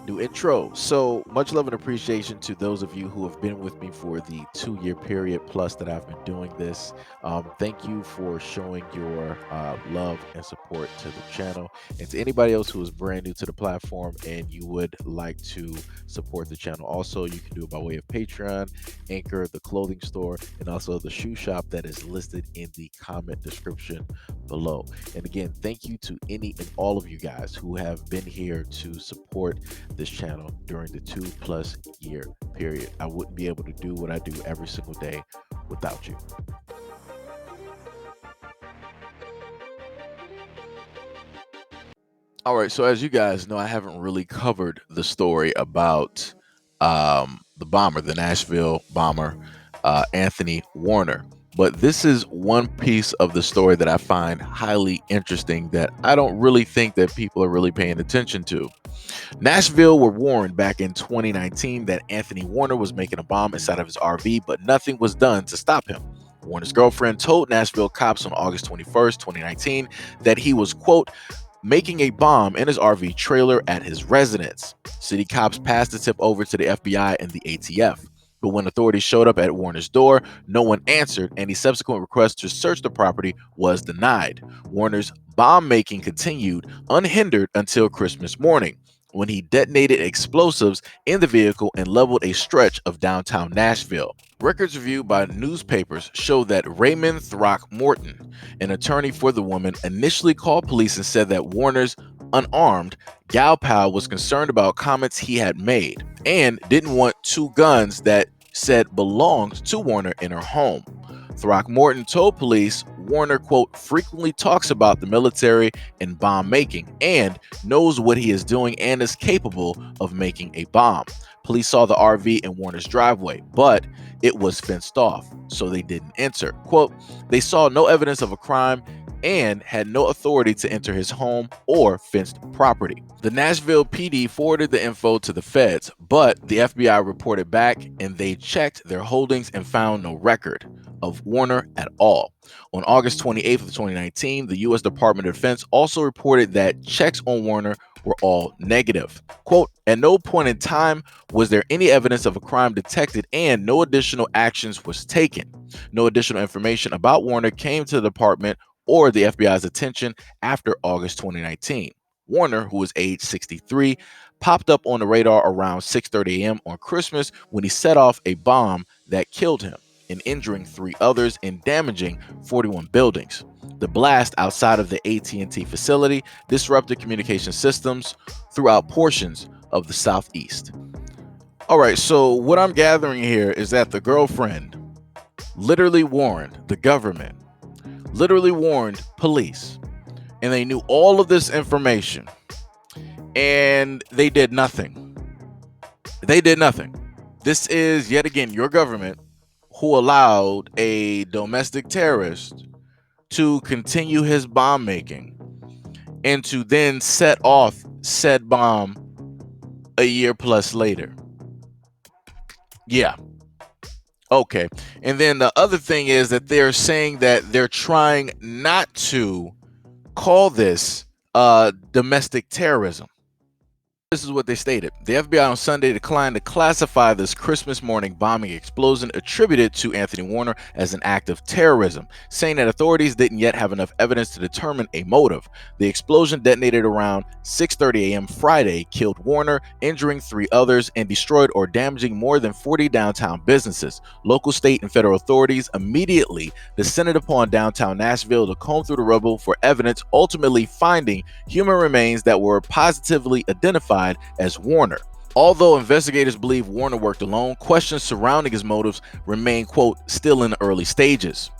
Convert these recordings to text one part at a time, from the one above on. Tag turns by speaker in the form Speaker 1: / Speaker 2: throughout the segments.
Speaker 1: New intro. So much love and appreciation to those of you who have been with me for the 2 year period plus that I've been doing this. Thank you for showing your love and support to the channel. And to anybody else who is brand new to the platform and you would like to support the channel, also you can do it by way of Patreon, Anchor, the clothing store, and also the shoe shop that is listed in the comment description below. And again, thank you to any and all of you guys who have been here to support this channel during the 2+ year period. I wouldn't be able to do what I do every single day without you. All right, so as you guys know, I haven't really covered the story about the bomber, the Nashville bomber, Anthony Warner. But this is one piece of the story that I find highly interesting that I don't really think that people are really paying attention to. Nashville were warned back in 2019 that Anthony Warner was making a bomb inside of his RV, but nothing was done to stop him. Warner's girlfriend told Nashville cops on August 21st, 2019, that he was, quote, making a bomb in his RV trailer at his residence. City cops passed the tip over to the FBI and the ATF. But when authorities showed up at Warner's door, no one answered, and the subsequent request to search the property was denied. Warner's bomb making continued unhindered until Christmas morning, when he detonated explosives in the vehicle and leveled a stretch of downtown Nashville. Records reviewed by newspapers show that Raymond Throckmorton, an attorney for the woman, initially called police and said that Warner's unarmed gal pal was concerned about comments he had made and didn't want two guns that said belonged to Warner in her home. Throckmorton told police Warner, quote, frequently talks about the military and bomb making and knows what he is doing and is capable of making a bomb. Police saw the RV in Warner's driveway, but it was fenced off, so they didn't enter. Quote, they saw no evidence of a crime and had no authority to enter his home or fenced property. The Nashville PD forwarded the info to the feds, but the FBI reported back and they checked their holdings and found no record of Warner at all. On August 28th of 2019, the U.S. Department of Defense also reported that checks on Warner were all negative. Quote, at no point in time was there any evidence of a crime detected and no additional actions was taken. No additional information about Warner came to the department or the FBI's attention after August 2019. Warner, who was age 63, popped up on the radar around 6:30 a.m. on Christmas when he set off a bomb that killed him and injuring 3 others and damaging 41 buildings. The blast outside of the AT&T facility disrupted communication systems throughout portions of the Southeast. All right, so what I'm gathering here is that the girlfriend literally warned the government, literally warned police, and they knew all of this information, and they did nothing. They did nothing. This is, yet again, your government who allowed a domestic terrorist to continue his bomb making and to then set off said bomb a year plus later. Yeah. Okay. And then the other thing is that they're saying that they're trying not to call this domestic terrorism. This is what they stated. The FBI on Sunday declined to classify this Christmas morning bombing explosion attributed to Anthony Warner as an act of terrorism, saying that authorities didn't yet have enough evidence to determine a motive. The explosion detonated around 6:30 a.m. Friday, killed Warner, injuring 3 others, and destroyed or damaging more than 40 downtown businesses. Local, state, and federal authorities immediately descended upon downtown Nashville to comb through the rubble for evidence, ultimately finding human remains that were positively identified as Warner. Although investigators believe Warner worked alone, questions surrounding his motives remain, quote, still in the early stages.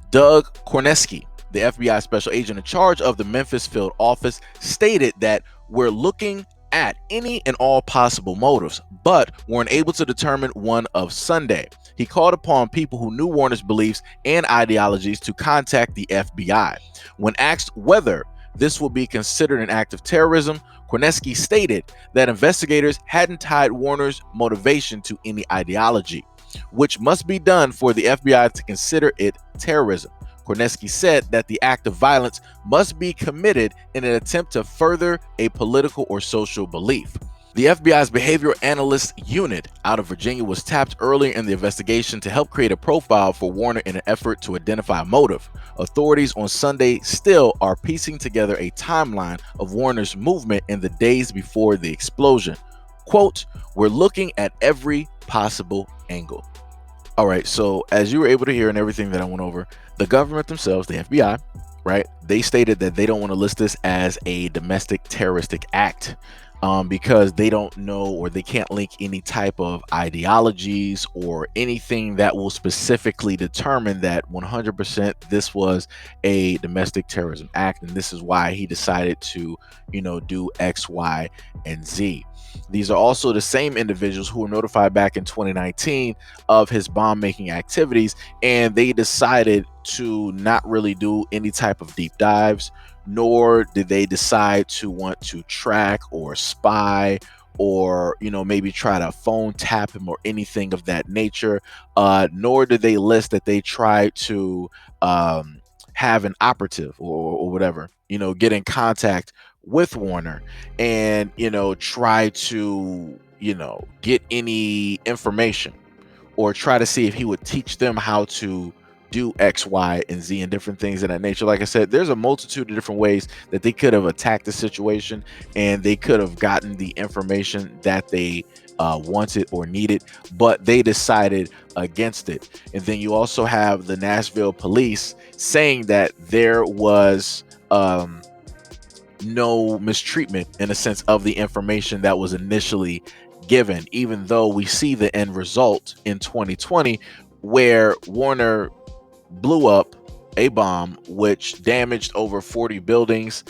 Speaker 1: Doug Korneski, the FBI special agent in charge of the Memphis field office, stated that we're looking at any and all possible motives, but weren't able to determine one of Sunday. He called upon people who knew Warner's beliefs and ideologies to contact the FBI. When asked whether this will be considered an act of terrorism, Korneski stated that investigators hadn't tied Warner's motivation to any ideology, which must be done for the FBI to consider it terrorism. Korneski said that the act of violence must be committed in an attempt to further a political or social belief. The FBI's Behavioral Analyst Unit out of Virginia was tapped earlier in the investigation to help create a profile for Warner in an effort to identify a motive. Authorities on Sunday still are piecing together a timeline of Warner's movement in the days before the explosion. Quote, "We're looking at every possible angle." All right, so as you were able to hear in everything that I went over, the government themselves, the FBI, right, they stated that they don't want to list this as a domestic terroristic act because they don't know or they can't link any type of ideologies or anything that will specifically determine that 100% this was a domestic terrorism act. And this is why he decided to, do X, Y, and Z. These are also the same individuals who were notified back in 2019 of his bomb making activities, and they decided to not really do any type of deep dives, nor did they decide to want to track or spy or maybe try to phone tap him or anything of that nature, nor did they list that they tried to have an operative or whatever, get in contact with Warner and try to get any information or try to see if he would teach them how to do X, Y, and Z and different things of that nature. Like I said, there's a multitude of different ways that they could have attacked the situation and they could have gotten the information that they wanted or needed, but they decided against it. And then you also have the Nashville police saying that there was no mistreatment in a sense of the information that was initially given, even though we see the end result in 2020 where Warner blew up a bomb which damaged over 40 buildings,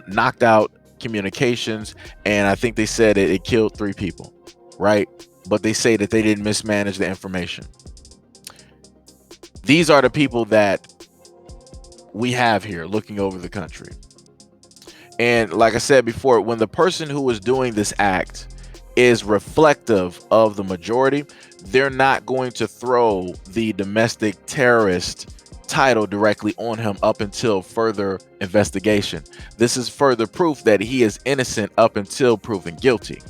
Speaker 1: knocked out communications, and I think they said it killed 3 people, right? But they say that they didn't mismanage the information. These are the people that we have here looking over the country. And like I said before, when the person who was doing this act is reflective of the majority, they're not going to throw the domestic terrorist title directly on him up until further investigation. This is further proof that he is innocent up until proven guilty.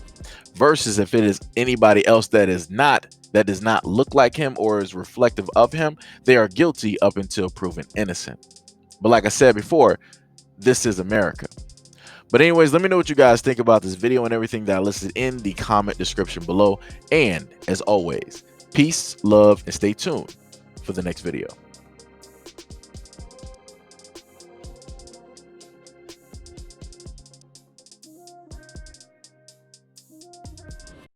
Speaker 1: Versus if it is anybody else that does not look like him or is reflective of him, they are guilty up until proven innocent. But like I said before, this is America. But anyways, let me know what you guys think about this video and everything that I listed in the comment description below. And as always, peace, love, and stay tuned for the next video.